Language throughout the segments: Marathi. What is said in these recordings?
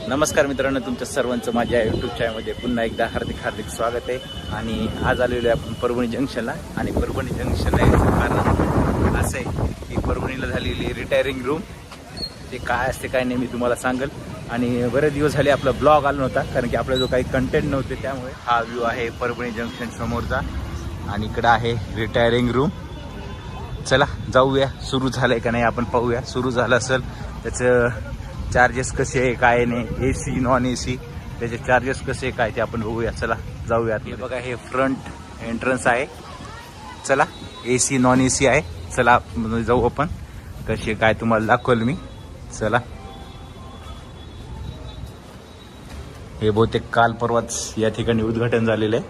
नमस्कार मित्रांनो, तुमच्या सर्वांचं माझ्या यूट्यूब चॅनलमध्ये पुन्हा एकदा हार्दिक स्वागत आहे. आणि आज आलेलो आहे आपण परभणी जंक्शनला. आणि परभणी जंक्शनला यायचं कारण असं आहे की परभणीला झालेली रिटायरिंग रूम ते काय असते काय नाही मी तुम्हाला सांगेल. आणि बरेच दिवस झाले आपला ब्लॉग आला नव्हता कारण की आपला जो काही कंटेंट नव्हते, त्यामुळे हा व्ह्यू आहे परभणी जंक्शन समोरचा. आणि इकडं आहे रिटायरिंग रूम. चला जाऊया, सुरू झालं आहे का नाही आपण पाहूया. सुरू झालं असेल त्याचं चार्जेस कसे आहे काय नाही, AC नॉन AC त्याचे चार्जेस कसे काय ते आपण बघूया. चला जाऊया. हे बघा, हे फ्रंट एंट्रन्स आहे. चला, AC नॉन AC आहे. चला जाऊ आपण, कसे काय तुम्हाला दाखवल मी. चला, हे बहुतेक काल परवाच या ठिकाणी उद्घाटन झालेलं आहे.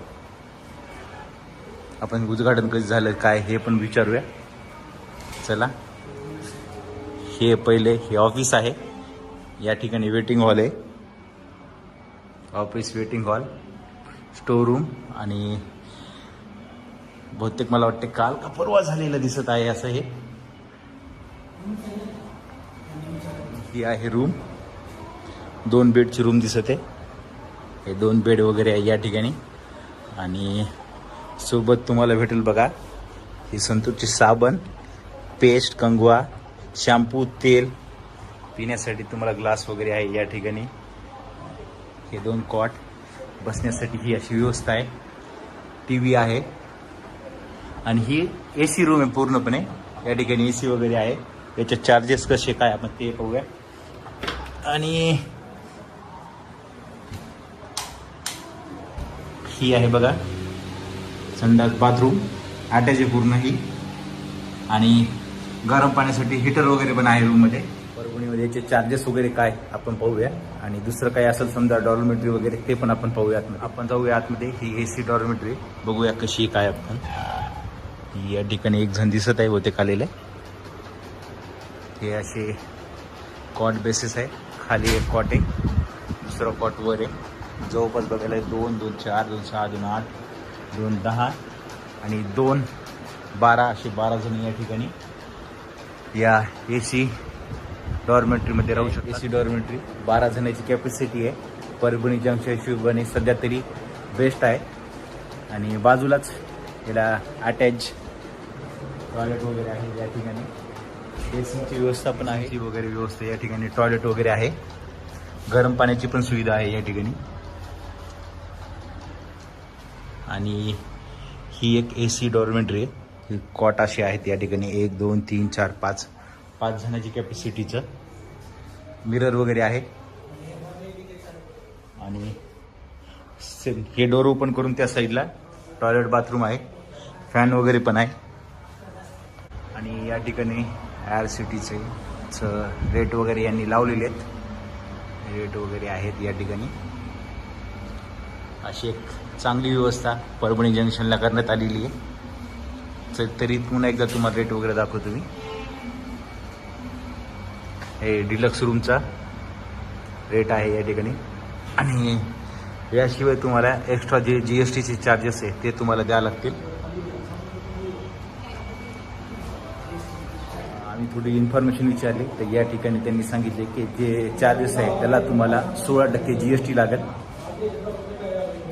आपण उद्घाटन कधी झालं काय हे पण विचारूया. चला, हे पहिले हे ऑफिस आहे. या ठिकाणी वेटिंग हॉल आहे, office waiting hall, store room. आणि बहुतेक मला वाटते काल का परवा झालेलं दिसत आहे असं. ही आहे रूम, 2 बेडची रूम दिसत आहे. हे 2 बेड वगैरे आहे या ठिकाणी. आणि सोबत तुम्हाला भेटेल बघा ही संतूरची साबण, पेस्ट, कंगवा, शॅम्पू, तेल. पिण्यासाठी तुम्हाला ग्लास वगैरे आहे या ठिकाणी. हे 2 कॉट, बसण्यासाठी ही अशी व्यवस्था आहे. TV आहे. आणि ही AC रूम आहे पूर्णपणे. या ठिकाणी AC वगैरे आहे. याचे चार्जेस कसे काय आपण ते पाहूया. आणि ही आहे बघा संडास बाथरूम, अटॅच आहे पूर्ण ही. आणि गरम पाण्यासाठी हीटर वगैरे पण आहे रूममध्ये. परभणीमध्ये याचे चार्जेस वगैरे काय आपण पाहूया. आणि दुसरं काय असेल समजा डॉर्मेटरी वगैरे ते पण आपण पाहूया आतमध्ये. आपण जाऊया आतमध्ये. ही AC डॉर्मेटरी बघूया कशी काय आपण. या ठिकाणी एक जण दिसत आहे बहुतेक आलेलं. हे असे कॉट बेसिस आहे. खाली एक कॉट आहे, दुसरं कॉट वर आहे. जवळपास बघायला 2, 2, 4, 2, 6, 2, 8, 2, 10 आणि 2, 12 असे 12 जण या ठिकाणी या AC डॉर्मेटरीमध्ये राहू शकतो. AC डॉर्मेटरी 12 जणांची कॅपॅसिटी आहे. परभणी जंक्शन हिशोबाने सध्या तरी बेस्ट आहे. आणि बाजूलाच याला अटॅच टॉयलेट वगैरे आहे या ठिकाणी. ACची व्यवस्था पण आहे, AC वगैरे व्यवस्था या ठिकाणी. टॉयलेट वगैरे आहे, गरम पाण्याची पण सुविधा आहे या ठिकाणी. आणि ही एक AC डॉर्मेटरी आहे. ही कॉट अशी आहेत या ठिकाणी. 1, 2, 3, 4, 5 जणांची कॅपॅसिटीचं. मिरर वगैरे आहे. आणि हे डोर ओपन करून त्या साईडला टॉयलेट बाथरूम आहे. फॅन वगैरे पण आहे. आणि या ठिकाणी IRCTC रेट वगैरे यांनी लावलेले आहेत. रेट वगैरे आहेत या ठिकाणी. अशी एक चांगली व्यवस्था परभणी जंक्शनला करण्यात आलेली आहे. तरी पुन्हा एकदा तुम्हाला रेट वगैरे दाखवतो मी. हे डिलक्स रूमचा रेट आहे या ठिकाणी. आणि याशिवाय तुम्हाला एक्स्ट्रा जे GSTचे चार्जेस आहे ते तुम्हाला द्यावं लागतील. आम्ही थोडी इन्फॉर्मेशन विचारली तर या ठिकाणी त्यांनी सांगितले की जे चार्जेस आहे त्याला तुम्हाला 16% GST लागेल.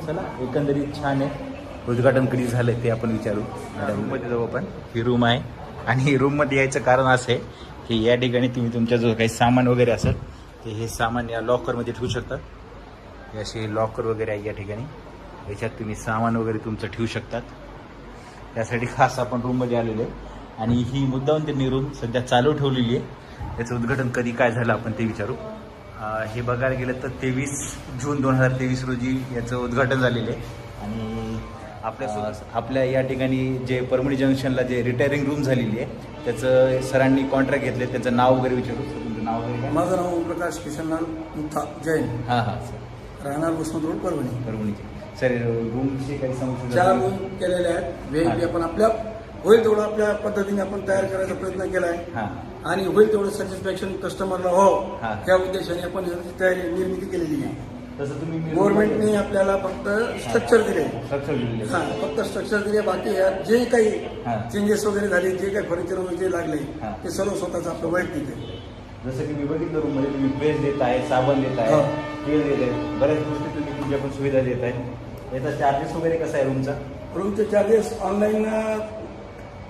चला, एकंदरीत छान आहे. उद्घाटन कधी झालं ते आपण विचारू. रूममध्ये जाऊ आपण. ही रूम आहे. आणि रूममध्ये यायचं कारण असं आहे की या ठिकाणी तुम्ही तुमच्या जो काही सामान वगैरे असेल ते हे सामान या लॉकरमध्ये ठेवू शकता. हे असे लॉकर वगैरे आहे या ठिकाणी. याच्यात तुम्ही सामान वगैरे तुमचं ठेवू शकतात. त्यासाठी खास आपण रूममध्ये आलेलो आहे. आणि ही मुद्दाम त्यांनी रूम सध्या चालू ठेवलेली आहे. याचं उद्घाटन कधी काय झालं आपण ते विचारू. हे बघायला गेलं तर 23 जून 2023 रोजी याचं उद्घाटन झालेलं आहे. आणि आपल्या या ठिकाणी जे परभणी जंक्शनला जे रिटायरिंग रूम झालेली आहे त्याचं सरांनी कॉन्ट्रॅक्ट घेतले. त्याचं नाव वगैरे विचारू. तुमचं नाव वगैरे? माझं नाव प्रकाश किशनलाल मुथा जैन. हां सर. राहणार वसंत रोड परभणी. परभणीचे सर. रूमचे काही समस्या? 4 रूम केलेले आहेत वेगवेगळे. आपण आपल्या होईल तेवढं आपल्या पद्धतीने आपण तयार करायचा प्रयत्न केला आहे. आणि होईल तेवढं सॅटिस्फॅक्शन कस्टमरला हो त्या उद्देशाने आपण तयारी निर्मिती केलेली आहे. तसं तुम्ही गव्हर्नमेंटने आपल्याला फक्त स्ट्रक्चर दिले. हां, फक्त स्ट्रक्चर दिले. बाकी जे काही चेंजेस वगैरे झाले, जे काही फर्निचर वगैरे जे लागले ते सर्व स्वतःच आपलं वैयक्तिक आहे. जसं की मी बघितलं रूम मध्ये तुम्ही प्रेस देत आहे, साबण देत आहे, तेल देत आहे, बऱ्याच गोष्टी तुम्ही तुमच्या पण सुविधा देत आहे. याचा चार्जेस वगैरे कसा आहे रूमचा? रूमचे चार्जेस ऑनलाईन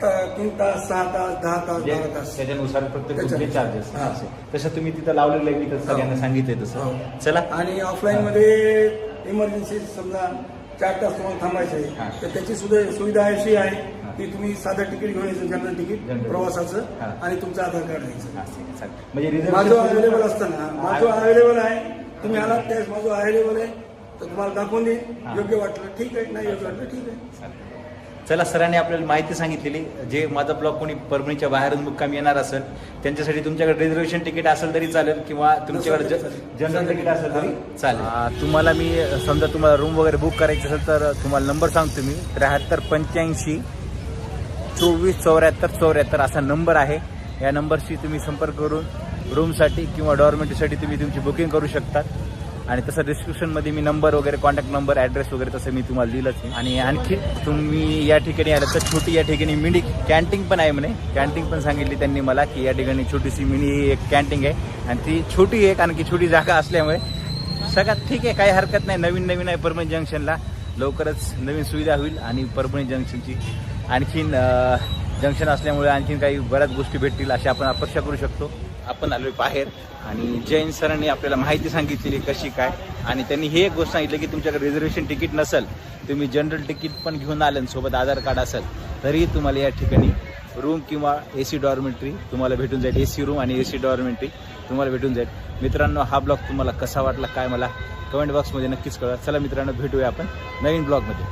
3 तास, 6 तास, 10 तास, 12 तास त्याच्यानुसार प्रत्येक त्याच्यानुसार. चार्जेस. हा. तसं तुम्ही तिथं लावलेलं आहे, मी तर सगळ्यांना सांगितलंय हो. तसं. चला. आणि ऑफलाईन मध्ये इमर्जन्सी समजा 4 तास तुम्हाला थांबायचं हा. आहे तर त्याची सुद्धा सुविधा अशी आहे की तुम्ही साधं तिकीट घेऊन यायचं, जनरल तिकीट जनरल. प्रवासाचं हा. आणि तुमचं आधार कार्ड द्यायचं. हा, चालेल. म्हणजे माझं reservation- अवेलेबल असताना माझं अवेलेबल आहे, तुम्ही आलात त्यावेळेस माझं अवेलेबल आहे तर तुम्हाला दाखवून देईन. हा. योग्य वाटलं ठीक आहे, नाही योग्य वाटलं ठीक आहे. चालेल. चला, सरांनी आपल्याला माहिती सांगितलेली. जे माझा ब्लॉग कोणी परभणीच्या बाहेरून मुक्कामी येणार असेल त्यांच्यासाठी तुमच्याकडे रिझर्वेशन तिकीट असेल तरी चालेल किंवा तुमच्याकडे जनरल तिकीट असेल तरी चालेल. तुम्हाला मी समजा तुम्हाला रूम वगैरे बुक करायची असेल तर तुम्हाला नंबर सांगतो मी. 7385 24 74 74 असा नंबर आहे. या नंबरशी तुम्ही संपर्क करून रूमसाठी किंवा डॉर्मेटरीसाठी तुम्ही तुमची बुकिंग करू शकतात. आणि तसं डिस्क्रिप्शनमध्ये मी नंबर वगैरे, कॉन्टॅक्ट नंबर, ॲड्रेस वगैरे तसं मी तुम्हाला दिलंच आहे. आणि आणखी तुम्ही या ठिकाणी आलं तर छोटी या ठिकाणी मिनी कॅन्टीन पण आहे म्हणे. कॅन्टीन पण सांगितली त्यांनी मला की या ठिकाणी छोटीशी मिनी एक कॅन्टीन आहे आणि ती छोटी एक आणखी छोटी जागा असल्यामुळे सगळ्यात ठीक आहे, काही हरकत नाही. नवीन आहे परभणी जंक्शनला. लवकरच नवीन सुविधा होईल आणि परभणी जंक्शनची आणखीन जंक्शन असल्यामुळे आणखीन काही बऱ्याच गोष्टी भेटतील अशी आपण अपेक्षा करू शकतो. आपण आलोय बाहेर आणि जैन सरांनी आपल्याला माहिती सांगितलेली कशी काय. आणि त्यांनी हे एक गोष्ट सांगितलं की तुमच्याकडे रिझर्वेशन तिकीट नसेल, तुम्ही जनरल तिकीट पण घेऊन आले सोबत आधार कार्ड असेल तरी तुम्हाला या ठिकाणी रूम किंवा AC डॉर्मेटरी तुम्हाला भेटून जाईल. AC रूम आणि AC डॉर्मेटरी तुम्हाला भेटून जाईल. मित्रांनो, हा ब्लॉग तुम्हाला कसा वाटला काय मला कमेंट बॉक्समध्ये नक्कीच कळवा. चला मित्रांनो, भेटूया आपण नवीन ब्लॉगमध्ये.